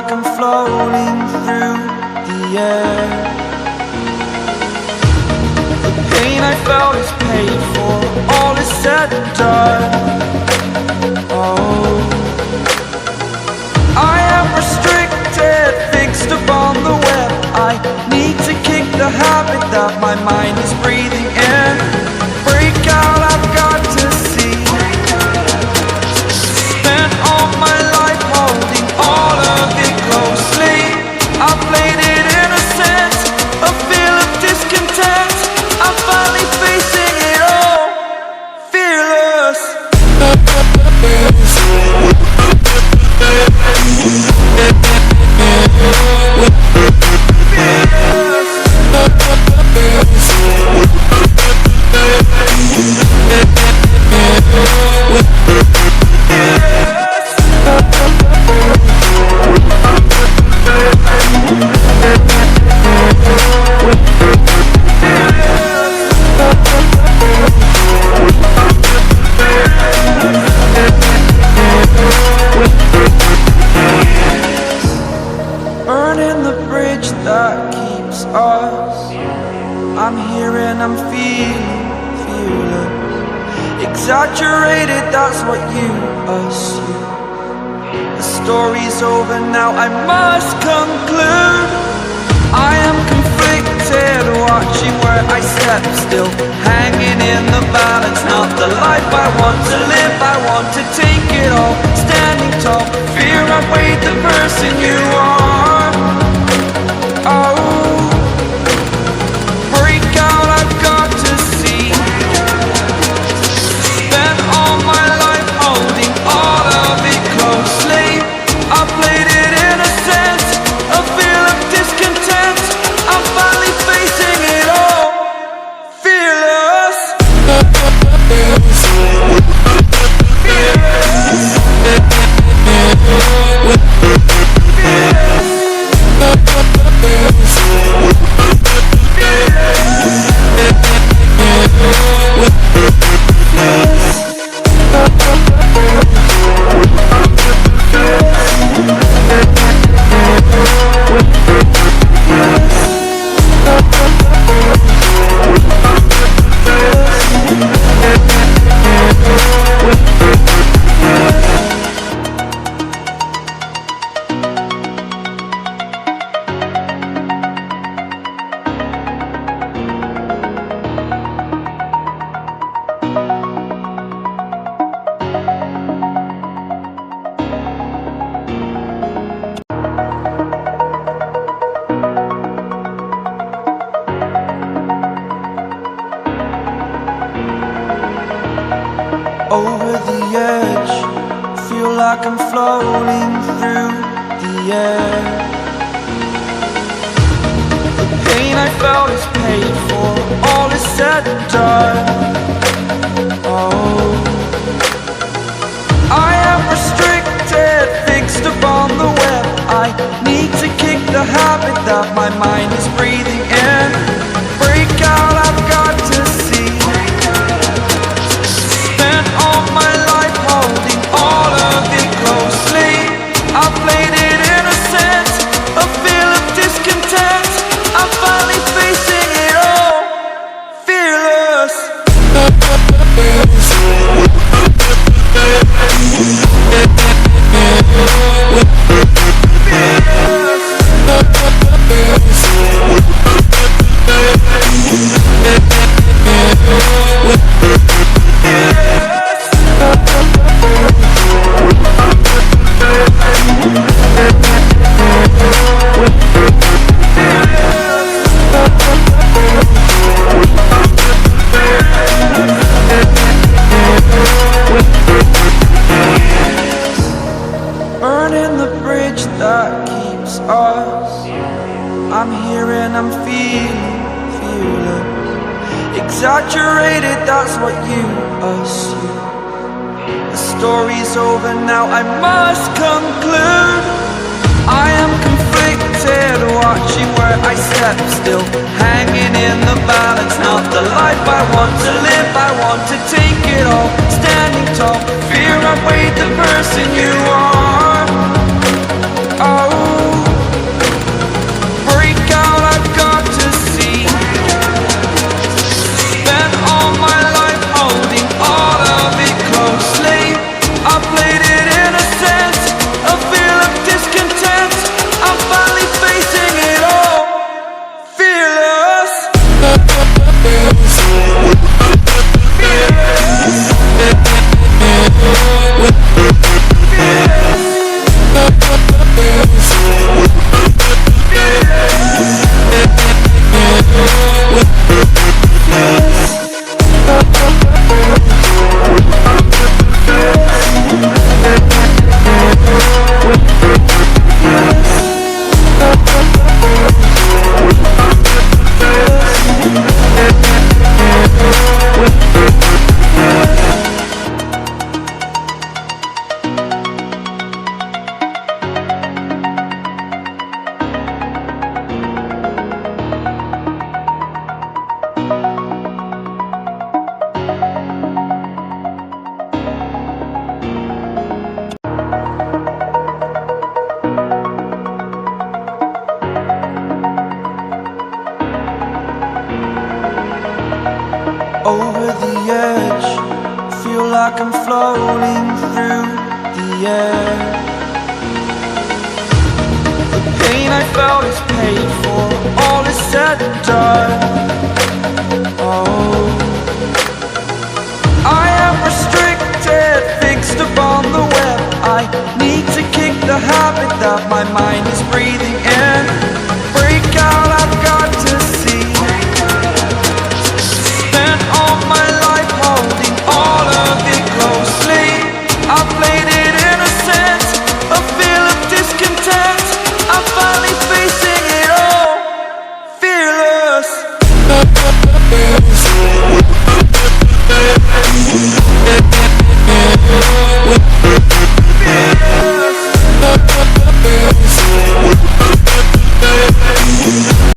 like I'm floating through the air. The pain I felt is paid for, all is said and done. Oh, I am restricted, fixed upon the web. I need to kick the habit that my mind is breathing in. Break out, I've got to see. Spent all my life holding all of it closely. I played it innocent, a feel of discontent. I'm finally facing it all, fearless. Burning the bridge that keeps us. I'm here and I'm feeling fearless. Exaggerated, that's what you assume. The story's over now, I must conclude. I am conflicted, watching where I step still, hanging in the balance. Not the life I want to live, I want to take it all. Standing tall, fear outweighed the person you are. Oh, break out, I've got to see. Spent all my life holding all of it closely. I played it innocent, a feel of discontent. I'm finally facing it all, fearless. Over the edge, feel like I'm floating through the air. The pain I felt is paid for, all is said and done. Oh, I am restricted, fixed upon the web. I need to kick the habit that my mind is breathing in. Break out, I've got to see. Spent all my life holding all of it closely. I played it innocent, a feel of discontent. I'm finally facing it all, fearless. Burning the bridge that keeps us. I'm here and I'm feeling fearless. Exaggerated, that's what you assume. The story's over now, I must conclude. I am conflicted, watching where I step still, hanging in the balance. Not the life I want to live, I want to take it all. Standing tall, fear outweighed the person you are. Oh, over the edge. Feel like I'm floating through the air. The pain I felt is paid for.